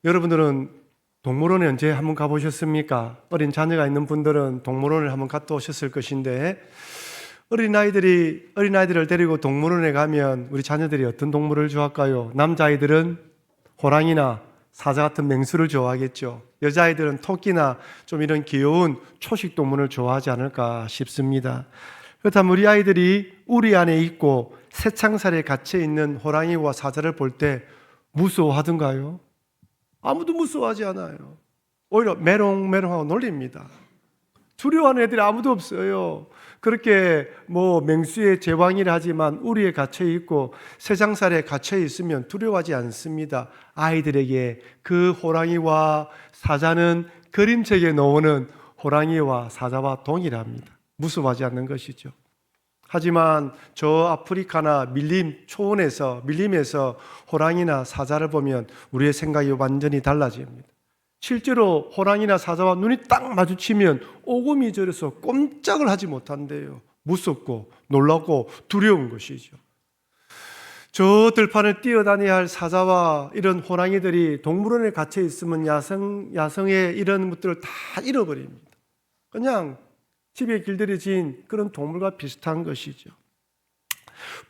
여러분들은 동물원에 언제 한번 가보셨습니까? 어린 자녀가 있는 분들은 동물원을 한번 갔다 오셨을 것인데, 어린아이들을 데리고 동물원에 가면 우리 자녀들이 어떤 동물을 좋아할까요? 남자아이들은 호랑이나 사자 같은 맹수를 좋아하겠죠. 여자아이들은 토끼나 좀 이런 귀여운 초식 동물을 좋아하지 않을까 싶습니다. 그렇다면 우리 아이들이 우리 안에 있고 새창살에 갇혀 있는 호랑이와 사자를 볼 때 무서워하던가요? 아무도 무서워하지 않아요. 오히려 메롱메롱하고 놀립니다. 두려워하는 애들이 아무도 없어요. 그렇게 맹수의 제왕이라 하지만 우리에 갇혀 있고 새장살에 갇혀 있으면 두려워하지 않습니다. 아이들에게 그 호랑이와 사자는 그림책에 나오는 호랑이와 사자와 동일합니다. 무서워하지 않는 것이죠. 하지만 저 아프리카나 밀림에서 호랑이나 사자를 보면 우리의 생각이 완전히 달라집니다. 실제로 호랑이나 사자와 눈이 딱 마주치면 오금이 저려서 꼼짝을 하지 못한대요. 무섭고 놀랍고 두려운 것이죠. 저 들판을 뛰어다녀야 할 사자와 이런 호랑이들이 동물원에 갇혀 있으면 야성의 이런 것들을 다 잃어버립니다. 그냥 집에 길들여진 그런 동물과 비슷한 것이죠.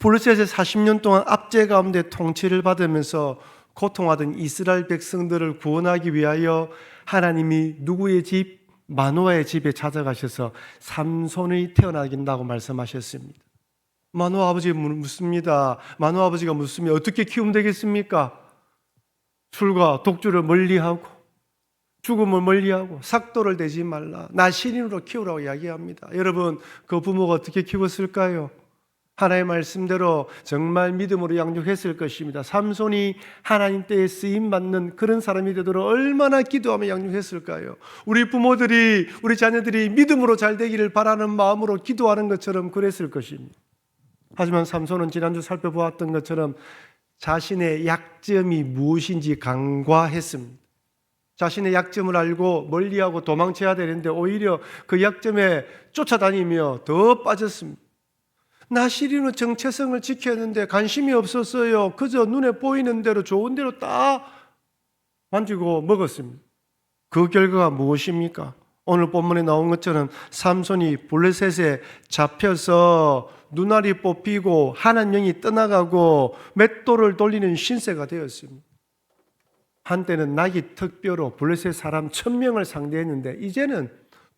블레셋의 40년 동안 압제 가운데 통치를 받으면서 고통하던 이스라엘 백성들을 구원하기 위하여 하나님이 누구의 집? 마노아의 집에 찾아가셔서 삼손이 태어나긴다고 말씀하셨습니다. 마노아 아버지가 묻습니다. 마노아 아버지가 묻으면 어떻게 키우면 되겠습니까? 술과 독주를 멀리하고 죽음을 멀리하고 삭도를 대지 말라. 나 신인으로 키우라고 이야기합니다. 여러분, 그 부모가 어떻게 키웠을까요? 하나님의 말씀대로 정말 믿음으로 양육했을 것입니다. 삼손이 하나님 때에 쓰임받는 그런 사람이 되도록 얼마나 기도하며 양육했을까요? 우리 부모들이, 우리 자녀들이 믿음으로 잘 되기를 바라는 마음으로 기도하는 것처럼 그랬을 것입니다. 하지만 삼손은 지난주 살펴보았던 것처럼 자신의 약점이 무엇인지 간과했습니다. 자신의 약점을 알고 멀리하고 도망쳐야 되는데 오히려 그 약점에 쫓아다니며 더 빠졌습니다. 나시리는 정체성을 지켰는데 관심이 없었어요. 그저 눈에 보이는 대로 좋은 대로 딱 만지고 먹었습니다. 그 결과가 무엇입니까? 오늘 본문에 나온 것처럼 삼손이 블레셋에 잡혀서 눈알이 뽑히고 하는 영이 떠나가고 맷돌을 돌리는 신세가 되었습니다. 한때는 나귀 특별로 블레셋 사람 1000명을 상대했는데 이제는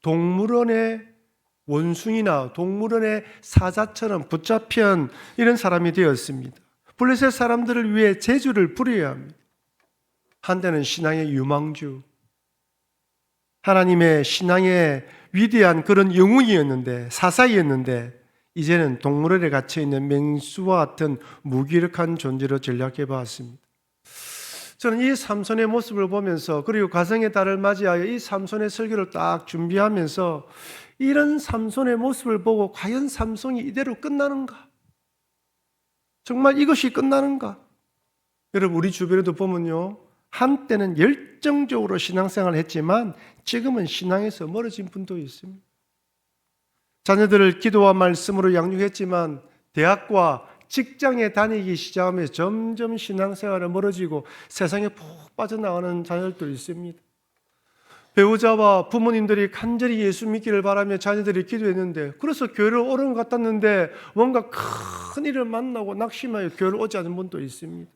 동물원의 원숭이나 동물원의 사자처럼 붙잡힌 이런 사람이 되었습니다. 블레셋 사람들을 위해 제주를 부려야 합니다. 한때는 신앙의 유망주, 하나님의 신앙의 위대한 그런 영웅이었는데, 사사이었는데 이제는 동물원에 갇혀있는 맹수와 같은 무기력한 존재로 전락해 보았습니다. 저는 이 삼손의 모습을 보면서 그리고 가정의 달을 맞이하여 이 삼손의 설교를 딱 준비하면서 이런 삼손의 모습을 보고 과연 삼손이 이대로 끝나는가? 정말 이것이 끝나는가? 여러분, 우리 주변에도 보면요, 한때는 열정적으로 신앙생활을 했지만 지금은 신앙에서 멀어진 분도 있습니다. 자녀들을 기도와 말씀으로 양육했지만 대학과 직장에 다니기 시작하면서 점점 신앙생활에 멀어지고 세상에 푹 빠져나가는 자녀들도 있습니다. 배우자와 부모님들이 간절히 예수 믿기를 바라며 자녀들이 기도했는데, 그래서 교회를 오른 것 같았는데 뭔가 큰 일을 만나고 낙심하여 교회를 오지 않은 분도 있습니다.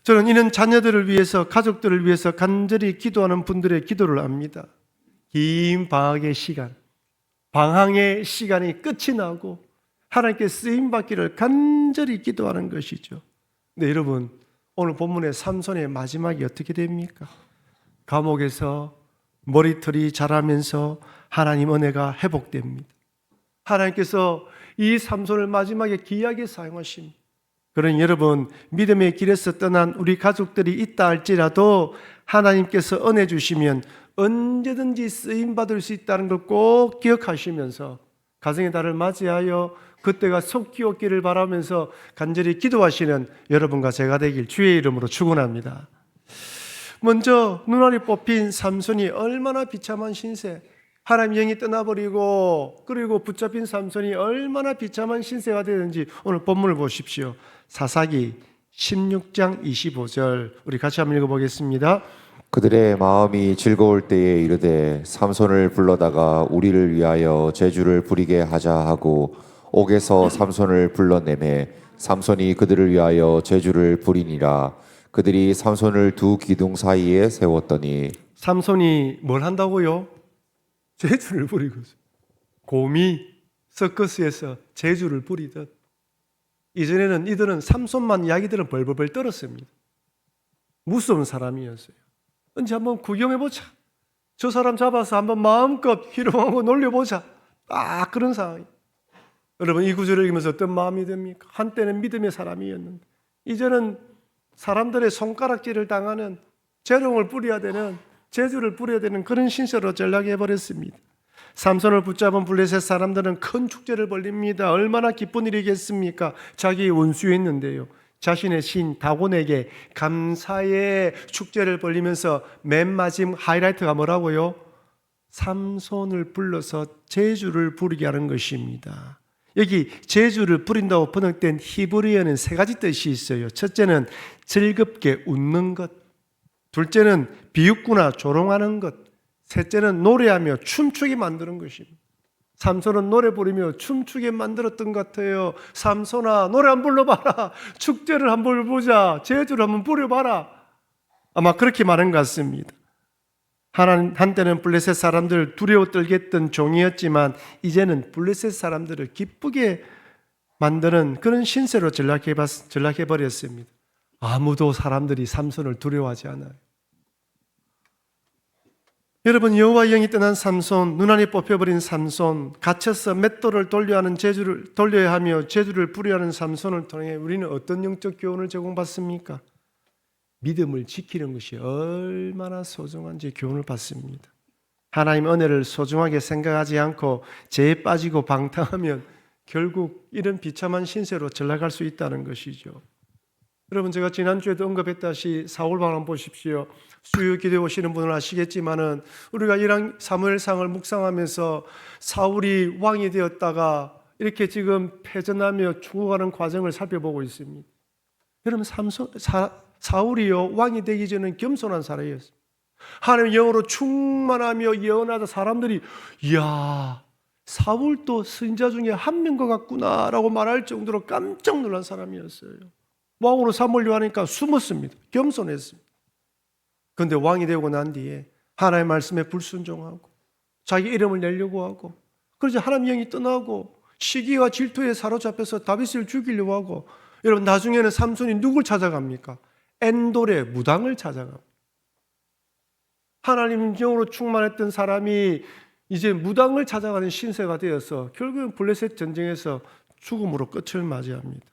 저는 이런 자녀들을 위해서, 가족들을 위해서 간절히 기도하는 분들의 기도를 압니다. 긴 방학의 시간, 방학의 시간이 끝이 나고 하나님께 쓰임받기를 간절히 기도하는 것이죠. 네, 여러분, 오늘 본문의 삼손의 마지막이 어떻게 됩니까? 감옥에서 머리털이 자라면서 하나님 은혜가 회복됩니다. 하나님께서 이 삼손을 마지막에 귀하게 사용하십니다. 그러니 여러분, 믿음의 길에서 떠난 우리 가족들이 있다 할지라도 하나님께서 은혜 주시면 언제든지 쓰임받을 수 있다는 걸 꼭 기억하시면서 가정의 달을 맞이하여 그때가 속히 오기를 바라면서 간절히 기도하시는 여러분과 제가 되길 주의 이름으로 축원합니다. 먼저 눈알이 뽑힌 삼손이 얼마나 비참한 신세, 하나님 영이 떠나버리고 그리고 붙잡힌 삼손이 얼마나 비참한 신세가 되는지 오늘 본문을 보십시오. 사사기 16장 25절 우리 같이 한번 읽어보겠습니다. 그들의 마음이 즐거울 때에 이르되 삼손을 불러다가 우리를 위하여 제주를 부리게 하자 하고 옥에서 삼손을 불러내매 삼손이 그들을 위하여 제주를 부리니라. 그들이 삼손을 두 기둥 사이에 세웠더니 삼손이 뭘 한다고요? 제주를 부리고 있어요. 곰이 서커스에서 제주를 부리듯 이전에는 이들은 삼손만 이야기들은 벌벌벌 떨었습니다. 무서운 사람이었어요. 언제 한번 구경해보자. 저 사람 잡아서 한번 마음껏 희롱하고 놀려보자. 딱 그런 상황이에요. 여러분 이 구절을 읽으면서 어떤 마음이 듭니까? 한때는 믿음의 사람이었는데 이제는 사람들의 손가락질을 당하는 재롱을 뿌려야 되는 제주를 뿌려야 되는 그런 신세로 전락해버렸습니다. 삼손을 붙잡은 블레셋 사람들은 큰 축제를 벌립니다. 얼마나 기쁜 일이겠습니까? 자기 원수였는데요. 자신의 신 다곤에게 감사의 축제를 벌리면서 맨 마지막 하이라이트가 뭐라고요? 삼손을 불러서 제주를 부리게 하는 것입니다. 여기 제주를 부린다고 번역된 히브리어는 세 가지 뜻이 있어요. 첫째는 즐겁게 웃는 것, 둘째는 비웃구나 조롱하는 것, 셋째는 노래하며 춤추게 만드는 것입니다. 삼손은 노래 부르며 춤추게 만들었던 것 같아요. 삼손아 노래 한번 불러봐라. 축제를 한번 보자. 제주를 한번 부려봐라. 아마 그렇게 말한 것 같습니다. 한때는 블레셋 사람들을 두려워 떨게 했던 종이었지만 이제는 블레셋 사람들을 기쁘게 만드는 그런 신세로 전락해버렸습니다. 아무도 사람들이 삼손을 두려워하지 않아요. 여러분 여호와의 영이 떠난 삼손, 눈안이 뽑혀버린 삼손, 갇혀서 맷돌을 돌려야 하며 제주를 부려야 하는 삼손을 통해 우리는 어떤 영적 교훈을 제공받습니까? 믿음을 지키는 것이 얼마나 소중한지 교훈을 받습니다. 하나님의 은혜를 소중하게 생각하지 않고 죄에 빠지고 방탕하면 결국 이런 비참한 신세로 전락할 수 있다는 것이죠. 여러분 제가 지난주에도 언급했다시 사울왕을 보십시오. 수요 기도해 오시는 분은 아시겠지만은 우리가 이랑 사무엘상을 묵상하면서 사울이 왕이 되었다가 이렇게 지금 패전하며 죽어가는 과정을 살펴보고 있습니다. 여러분 사울이요 왕이 되기 전에는 겸손한 사람이었어요. 하나님의 영으로 충만하며 예언하다 사람들이 이야 사울도 선지자 중에 한 명 것 같구나라고 말할 정도로 깜짝 놀란 사람이었어요. 왕으로 삼으려 하니까 숨었습니다. 겸손했습니다. 그런데 왕이 되고 난 뒤에 하나님의 말씀에 불순종하고 자기 이름을 내려고 하고 그러자 하나님의 영이 떠나고 시기와 질투에 사로잡혀서 다윗을 죽이려고 하고 여러분 나중에는 삼손이 누굴 찾아갑니까? 엔돌의 무당을 찾아갑니다. 하나님 영으로 충만했던 사람이 이제 무당을 찾아가는 신세가 되어서 결국은 블레셋 전쟁에서 죽음으로 끝을 맞이합니다.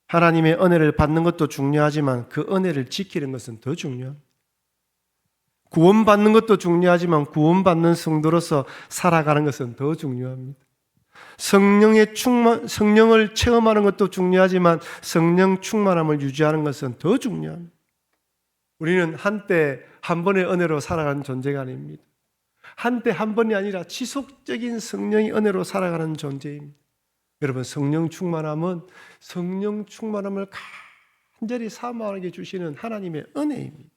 하나님의 은혜를 받는 것도 중요하지만 그 은혜를 지키는 것은 더 중요합니다. 구원받는 것도 중요하지만 구원받는 성도로서 살아가는 것은 더 중요합니다. 성령을 체험하는 것도 중요하지만 성령 충만함을 유지하는 것은 더 중요합니다. 우리는 한때 한 번의 은혜로 살아가는 존재가 아닙니다. 한때 한 번이 아니라 지속적인 성령의 은혜로 살아가는 존재입니다. 여러분 성령 충만함은 성령 충만함을 간절히 사모하게 주시는 하나님의 은혜입니다.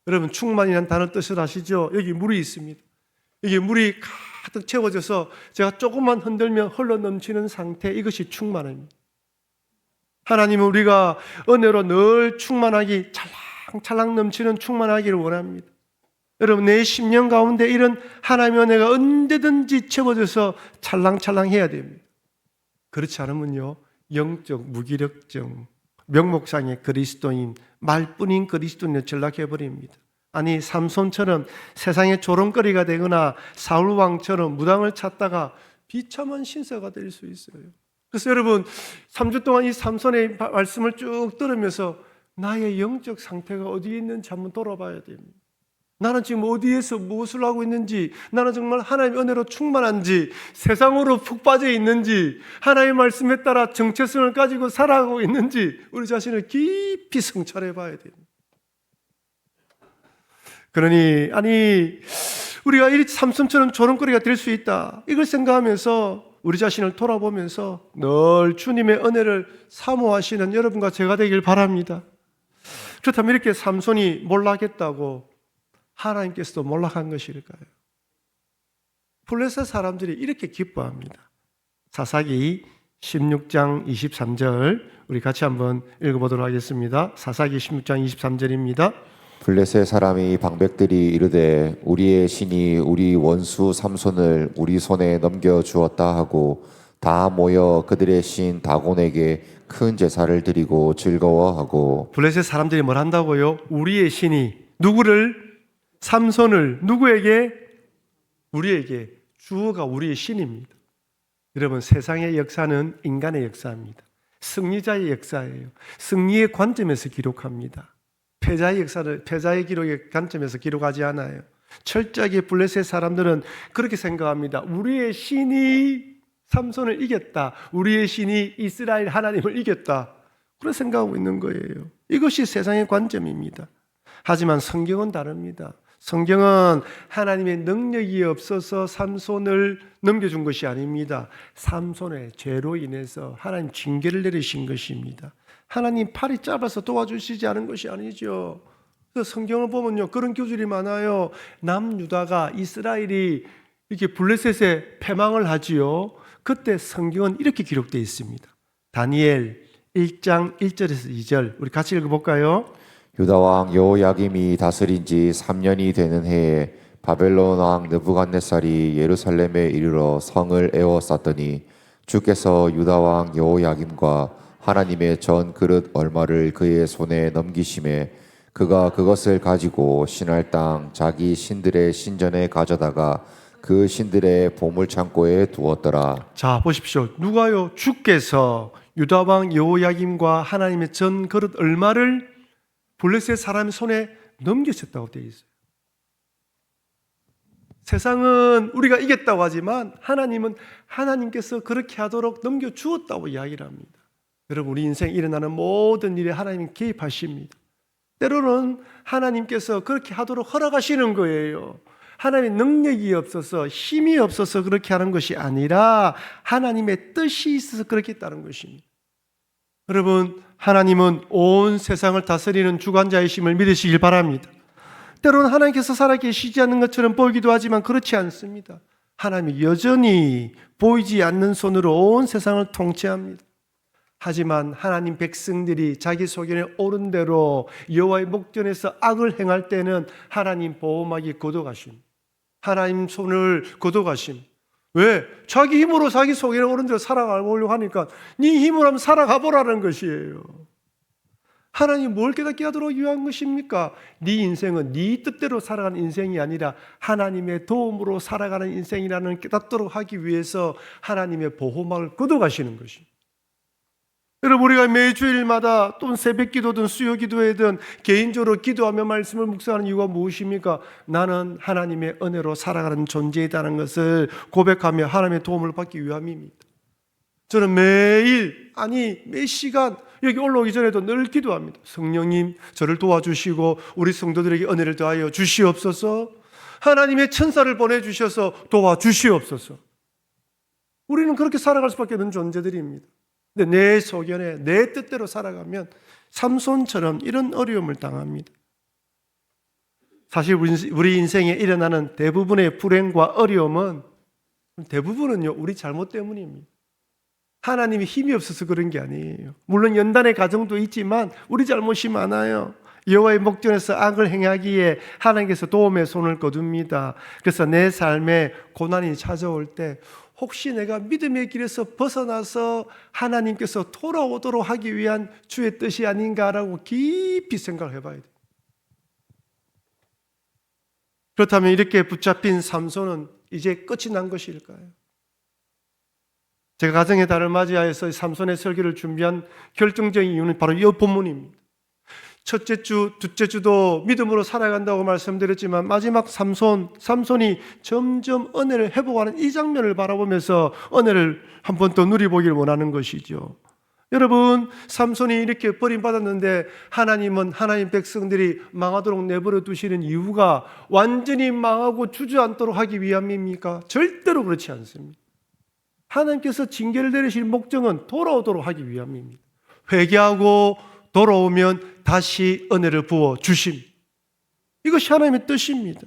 여러분 충만이라는 단어 뜻을 아시죠? 여기 물이 있습니다. 이게 물이 가득 채워져서 제가 조금만 흔들면 흘러 넘치는 상태, 이것이 충만합니다. 하나님은 우리가 은혜로 늘 충만하기, 찰랑찰랑 넘치는 충만하기를 원합니다. 여러분 내 심령 가운데 이런 하나님의 은혜가 언제든지 채워져서 찰랑찰랑 해야 됩니다. 그렇지 않으면요 영적 무기력증, 명목상의 그리스도인, 말뿐인 그리스도인에 전락해버립니다. 아니 삼손처럼 세상의 조롱거리가 되거나 사울왕처럼 무당을 찾다가 비참한 신세가 될 수 있어요. 그래서 여러분 3주 동안 이 삼손의 말씀을 쭉 들으면서 나의 영적 상태가 어디에 있는지 한번 돌아봐야 됩니다. 나는 지금 어디에서 무엇을 하고 있는지, 나는 정말 하나님의 은혜로 충만한지, 세상으로 푹 빠져 있는지, 하나님의 말씀에 따라 정체성을 가지고 살아가고 있는지 우리 자신을 깊이 성찰해 봐야 됩니다. 그러니 우리가 이 삼손처럼 조롱거리가 될 수 있다, 이걸 생각하면서 우리 자신을 돌아보면서 늘 주님의 은혜를 사모하시는 여러분과 제가 되길 바랍니다. 그렇다면 이렇게 삼손이 몰락했다고 하나님께서도 몰락한 것일까요? 블레셋 사람들이 이렇게 기뻐합니다. 사사기 16장 23절 우리 같이 한번 읽어보도록 하겠습니다. 사사기 16장 23절입니다. 블레셋 사람이 방백들이 이르되 우리의 신이 우리 원수 삼손을 우리 손에 넘겨 주었다 하고 다 모여 그들의 신 다곤에게 큰 제사를 드리고 즐거워하고. 블레셋 사람들이 뭘 한다고요? 우리의 신이 누구를? 삼손을 누구에게? 우리에게. 주어가 우리의 신입니다. 여러분, 세상의 역사는 인간의 역사입니다. 승리자의 역사예요. 승리의 관점에서 기록합니다. 패자의 역사를 패자의 기록의 관점에서 기록하지 않아요. 철저하게 블레셋 사람들은 그렇게 생각합니다. 우리의 신이 삼손을 이겼다. 우리의 신이 이스라엘 하나님을 이겼다. 그런 생각하고 있는 거예요. 이것이 세상의 관점입니다. 하지만 성경은 다릅니다. 성경은 하나님의 능력이 없어서 삼손을 넘겨준 것이 아닙니다. 삼손의 죄로 인해서 하나님 징계를 내리신 것입니다. 하나님 팔이 짧아서 도와주시지 않은 것이 아니죠. 그래서 성경을 보면요, 그런 교절이 많아요. 남유다가 이스라엘이 이렇게 블레셋에 패망을 하지요. 그때 성경은 이렇게 기록되어 있습니다. 다니엘 1장 1절에서 2절 우리 같이 읽어볼까요? 유다 왕 여호야김이 다스린 지 3년이 되는 해에 바벨론 왕 느부갓네살이 예루살렘에 이르러 성을 에워쌌더니 주께서 유다 왕 여호야김과 하나님의 전 그릇 얼마를 그의 손에 넘기심에 그가 그것을 가지고 신할 땅 자기 신들의 신전에 가져다가 그 신들의 보물 창고에 두었더라. 자, 보십시오. 누가요? 주께서 유다 왕 여호야김과 하나님의 전 그릇 얼마를 블레셋 사람 손에 넘기셨다고 되어 있어요. 세상은 우리가 이겼다고 하지만 하나님은 하나님께서 그렇게 하도록 넘겨주었다고 이야기를 합니다. 여러분, 우리 인생에 일어나는 모든 일에 하나님이 개입하십니다. 때로는 하나님께서 그렇게 하도록 허락하시는 거예요. 하나님의 능력이 없어서 힘이 없어서 그렇게 하는 것이 아니라 하나님의 뜻이 있어서 그렇게 했다는 것입니다. 여러분, 하나님은 온 세상을 다스리는 주관자이심을 믿으시길 바랍니다. 때로는 하나님께서 살아계시지 않는 것처럼 보이기도 하지만 그렇지 않습니다. 하나님이 여전히 보이지 않는 손으로 온 세상을 통치합니다. 하지만 하나님 백성들이 자기 소견에 옳은 대로 여호와의 목전에서 악을 행할 때는 하나님 보호막이 걷어가심, 하나님 손을 걷어가심. 왜? 자기 힘으로 자기 소견에 옳은 대로 살아가려고 하니까 네 힘으로 한번 살아가 보라는 것이에요. 하나님 뭘 깨닫게 하도록 유한 것입니까? 네 인생은 네 뜻대로 살아가는 인생이 아니라 하나님의 도움으로 살아가는 인생이라는 깨닫도록 하기 위해서 하나님의 보호막을 걷어가시는 것입니다. 여러분, 우리가 매주일마다 또는 새벽 기도든 수요 기도회든 개인적으로 기도하며 말씀을 묵상하는 이유가 무엇입니까? 나는 하나님의 은혜로 살아가는 존재이다는 것을 고백하며 하나님의 도움을 받기 위함입니다. 저는 매일, 매 시간 여기 올라오기 전에도 늘 기도합니다. 성령님, 저를 도와주시고 우리 성도들에게 은혜를 더하여 주시옵소서. 하나님의 천사를 보내주셔서 도와주시옵소서. 우리는 그렇게 살아갈 수밖에 없는 존재들입니다. 근데 내 소견에 내 뜻대로 살아가면 삼손처럼 이런 어려움을 당합니다. 사실 우리 인생에 일어나는 대부분의 불행과 어려움은 대부분은요, 우리 잘못 때문입니다. 하나님이 힘이 없어서 그런 게 아니에요. 물론 연단의 가정도 있지만 우리 잘못이 많아요. 여호와의 목전에서 악을 행하기에 하나님께서 도움의 손을 거둡니다. 그래서 내 삶에 고난이 찾아올 때 혹시 내가 믿음의 길에서 벗어나서 하나님께서 돌아오도록 하기 위한 주의 뜻이 아닌가라고 깊이 생각을 해봐야 돼요. 그렇다면 이렇게 붙잡힌 삼손은 이제 끝이 난 것일까요? 제가 가정의 달을 맞이하여서 삼손의 설교를 준비한 결정적인 이유는 바로 이 본문입니다. 첫째 주, 둘째 주도 믿음으로 살아간다고 말씀드렸지만 마지막 삼손이 점점 은혜를 회복하는 이 장면을 바라보면서 은혜를 한 번 더 누려보기를 원하는 것이죠. 여러분, 삼손이 이렇게 버림받았는데 하나님은 하나님 백성들이 망하도록 내버려 두시는 이유가 완전히 망하고 주저앉도록 하기 위함입니까? 절대로 그렇지 않습니다. 하나님께서 징계를 내리실 목적은 돌아오도록 하기 위함입니다. 회개하고 돌아오면 다시 은혜를 부어 주십니다. 이것이 하나님의 뜻입니다.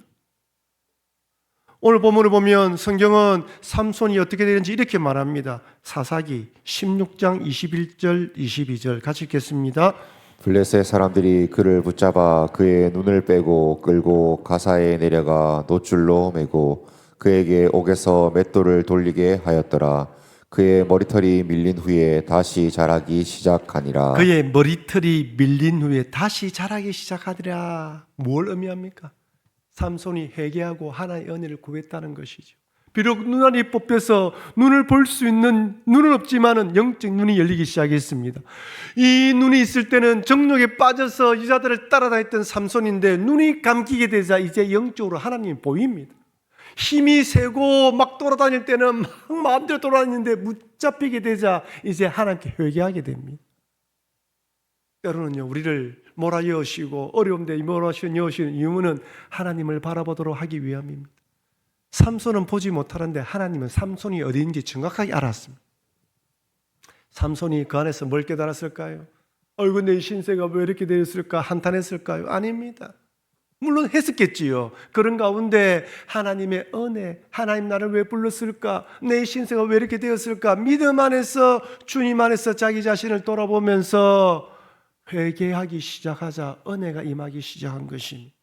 오늘 본문을 보면 성경은 삼손이 어떻게 되는지 이렇게 말합니다. 사사기 16장 21절 22절 같이 읽겠습니다. 블레셋 사람들이 그를 붙잡아 그의 눈을 빼고 끌고 가사에 내려가 놋줄로 매고 그에게 옥에서 맷돌을 돌리게 하였더라. 그의 머리털이 밀린 후에 다시 자라기 시작하니라. 그의 머리털이 밀린 후에 다시 자라기 시작하더라. 뭘 의미합니까? 삼손이 회개하고 하나님의 은혜를 구했다는 것이죠. 비록 눈알이 뽑혀서 눈을 볼 수 있는 눈은 없지만은 영적 눈이 열리기 시작했습니다. 이 눈이 있을 때는 정욕에 빠져서 여자들을 따라다녔던 삼손인데 눈이 감기게 되자 이제 영적으로 하나님이 보입니다. 힘이 세고 막 돌아다닐 때는 막 마음대로 돌아다니는데 붙잡히게 되자 이제 하나님께 회개하게 됩니다. 때로는요, 우리를 몰아여시고 어려움에 몰아여시는 이유는 하나님을 바라보도록 하기 위함입니다. 삼손은 보지 못하는데 하나님은 삼손이 어디인지 정확하게 알았습니다. 삼손이 그 안에서 뭘 깨달았을까요? 어이구, 내 신세가 왜 이렇게 되었을까? 한탄했을까요? 아닙니다. 물론 했었겠지요. 그런 가운데 하나님의 은혜, 하나님 나를 왜 불렀을까? 내 신세가 왜 이렇게 되었을까? 믿음 안에서, 주님 안에서 자기 자신을 돌아보면서 회개하기 시작하자 은혜가 임하기 시작한 것입니다.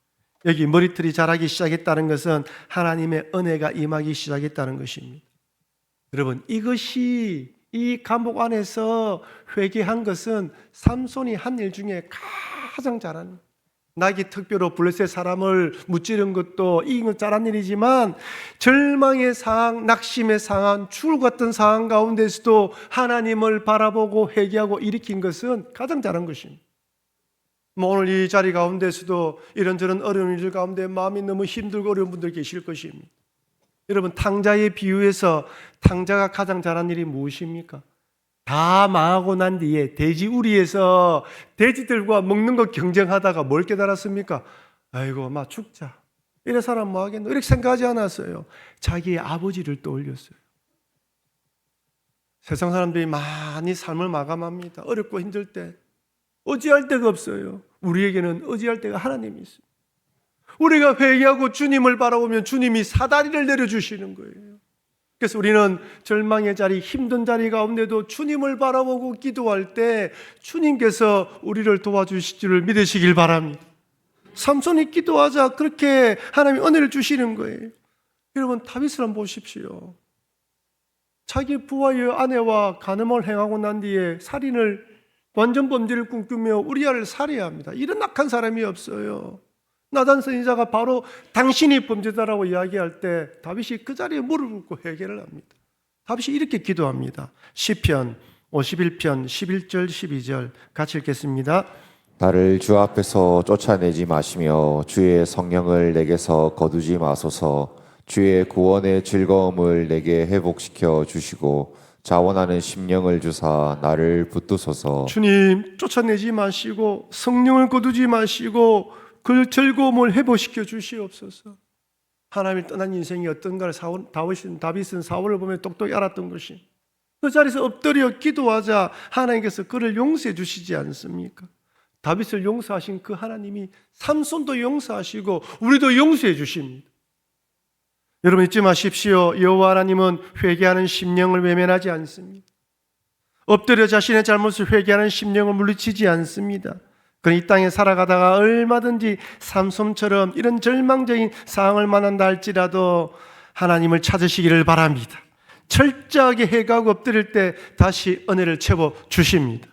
여기 머리털이 자라기 시작했다는 것은 하나님의 은혜가 임하기 시작했다는 것입니다. 여러분, 이것이 이 감옥 안에서 회개한 것은 삼손이 한 일 중에 가장 잘한, 나기 특별로 블레셋 사람을 무찌른 것도 이긴 것 잘한 일이지만 절망의 상황, 낙심의 상황, 죽을 것 같은 상황 가운데서도 하나님을 바라보고 회개하고 일으킨 것은 가장 잘한 것입니다. 오늘 이 자리 가운데서도 이런저런 어려운 일들 가운데 마음이 너무 힘들고 어려운 분들 계실 것입니다. 여러분, 탕자의 비유에서 탕자가 가장 잘한 일이 무엇입니까? 다 망하고 난 뒤에 돼지 우리에서 돼지들과 먹는 거 경쟁하다가 뭘 깨달았습니까? 아이고, 막 죽자. 이래 사람 뭐 하겠노? 이렇게 생각하지 않았어요. 자기의 아버지를 떠올렸어요. 세상 사람들이 많이 삶을 마감합니다. 어렵고 힘들 때 의지할 데가 없어요. 우리에게는 의지할 데가 하나님이 있어요. 우리가 회개하고 주님을 바라보면 주님이 사다리를 내려주시는 거예요. 그래서 우리는 절망의 자리, 힘든 자리 가운데도 주님을 바라보고 기도할 때 주님께서 우리를 도와주실 줄 믿으시길 바랍니다. 삼손이 기도하자 그렇게 하나님이 은혜를 주시는 거예요. 여러분, 다윗을 한번 보십시오. 자기 부하의 아내와 간음을 행하고 난 뒤에 살인을, 완전 범죄를 꿈꾸며 우리아를 살해야 합니다. 이런 악한 사람이 없어요. 나단 선지자가 바로 당신이 범죄자라고 이야기할 때 다윗이 그 자리에 무릎을 꿇고 회개를 합니다. 다윗이 이렇게 기도합니다. 시편 51편 11절 12절 같이 읽겠습니다. 나를 주 앞에서 쫓아내지 마시며 주의 성령을 내게서 거두지 마소서. 주의 구원의 즐거움을 내게 회복시켜 주시고 자원하는 심령을 주사 나를 붙드소서. 주님, 쫓아내지 마시고 성령을 거두지 마시고 그 즐거움을 회복시켜 주시옵소서. 하나님을 떠난 인생이 어떤가를 다윗은 사울을 보며 똑똑히 알았던 것이, 그 자리에서 엎드려 기도하자 하나님께서 그를 용서해 주시지 않습니까? 다윗을 용서하신 그 하나님이 삼손도 용서하시고 우리도 용서해 주십니다. 여러분, 잊지 마십시오. 여호와 하나님은 회개하는 심령을 외면하지 않습니다. 엎드려 자신의 잘못을 회개하는 심령을 물리치지 않습니다. 그는 이 땅에 살아가다가 얼마든지 삼손처럼 이런 절망적인 상황을 만난다 할지라도 하나님을 찾으시기를 바랍니다. 철저하게 회개하고 엎드릴 때 다시 은혜를 채워 주십니다.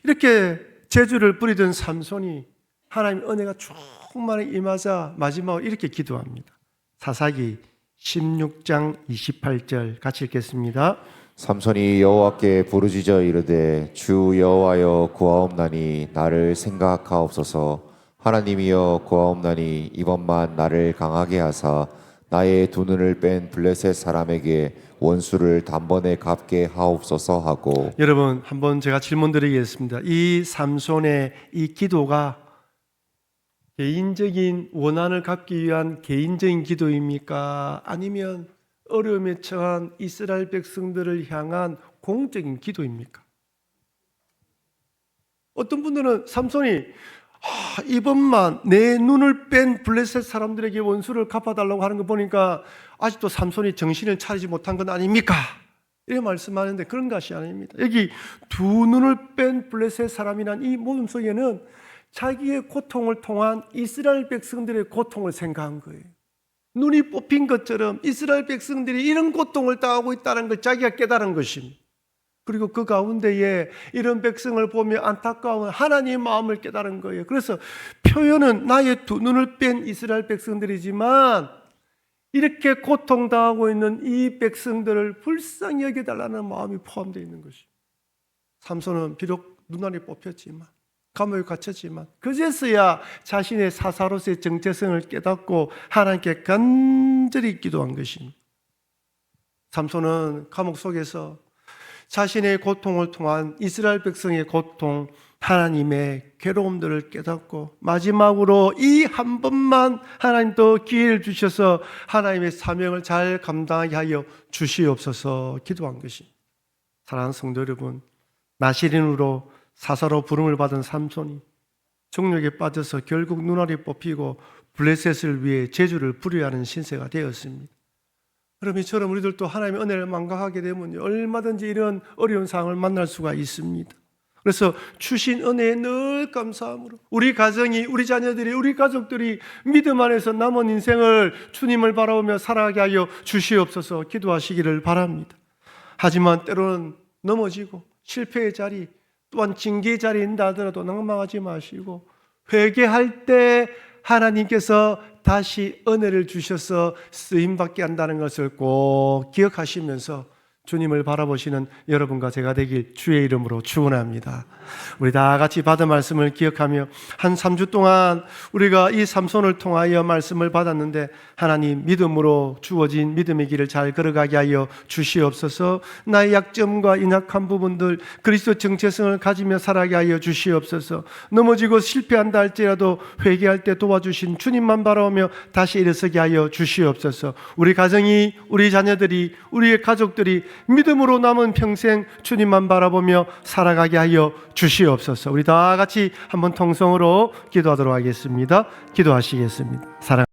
이렇게 재주를 부리던 삼손이 하나님의 은혜가 충만히 임하자 마지막으로 이렇게 기도합니다. 사사기 16장 28절 같이 읽겠습니다. 삼손이 여호와께 부르짖어 이르되 주 여호와여 구하옵나니 나를 생각하옵소서. 하나님이여 구하옵나니 이번만 나를 강하게 하사 나의 두 눈을 뺀 블레셋 사람에게 원수를 단번에 갚게 하옵소서 하고. 여러분, 한번 제가 질문 드리겠습니다. 이 삼손의 이 기도가 개인적인 원한을 갚기 위한 개인적인 기도입니까? 아니면 어려움에 처한 이스라엘 백성들을 향한 공적인 기도입니까? 어떤 분들은 삼손이 이번만 내 눈을 뺀 블레셋 사람들에게 원수를 갚아달라고 하는 거 보니까 아직도 삼손이 정신을 차리지 못한 건 아닙니까? 이렇게 말씀하는데 그런 것이 아닙니다. 여기 두 눈을 뺀 블레셋 사람이란 이 모든 속에는 자기의 고통을 통한 이스라엘 백성들의 고통을 생각한 거예요. 눈이 뽑힌 것처럼 이스라엘 백성들이 이런 고통을 당하고 있다는 걸 자기가 깨달은 것입니다. 그리고 그 가운데에 이런 백성을 보며 안타까운 하나님의 마음을 깨달은 거예요. 그래서 표현은 나의 두 눈을 뺀 이스라엘 백성들이지만 이렇게 고통당하고 있는 이 백성들을 불쌍히 여겨달라는 마음이 포함되어 있는 것입니다. 삼손은 비록 눈알이 뽑혔지만 감옥에 갇혔지만 그제서야 자신의 사사로서의 정체성을 깨닫고 하나님께 간절히 기도한 것입니다. 삼손은 감옥 속에서 자신의 고통을 통한 이스라엘 백성의 고통, 하나님의 괴로움들을 깨닫고 마지막으로 이 한 번만 하나님도 기회를 주셔서 하나님의 사명을 잘 감당하게 하여 주시옵소서 기도한 것입니다. 사랑하는 성도 여러분, 나시린으로 사사로 부름을 받은 삼손이 정욕에 빠져서 결국 눈알이 뽑히고 블레셋을 위해 제주를 부려야 하는 신세가 되었습니다. 그럼 이처럼 우리들도 하나님의 은혜를 망각하게 되면 얼마든지 이런 어려운 상황을 만날 수가 있습니다. 그래서 주신 은혜에 늘 감사함으로 우리 가정이, 우리 자녀들이, 우리 가족들이 믿음 안에서 남은 인생을 주님을 바라보며 살아가게 하여 주시옵소서 기도하시기를 바랍니다. 하지만 때로는 넘어지고 실패의 자리 또한 징계의 자리에 있다 하더라도 낭망하지 마시고 회개할 때 하나님께서 다시 은혜를 주셔서 쓰임받게 한다는 것을 꼭 기억하시면서 주님을 바라보시는 여러분과 제가 되길 주의 이름으로 축원합니다. 우리 다 같이 받은 말씀을 기억하며 한 3주 동안 우리가 이 삼손을 통하여 말씀을 받았는데 하나님 믿음으로 주어진 믿음의 길을 잘 걸어가게 하여 주시옵소서. 나의 약점과 연약한 부분들 그리스도 정체성을 가지며 살아가게 하여 주시옵소서. 넘어지고 실패한다 할지라도 회개할 때 도와주신 주님만 바라보며 다시 일어서게 하여 주시옵소서. 우리 가정이, 우리 자녀들이, 우리의 가족들이 믿음으로 남은 평생 주님만 바라보며 살아가게 하여 주시옵소서. 우리 다 같이 한번 통성으로 기도하도록 하겠습니다. 기도하시겠습니다. 사랑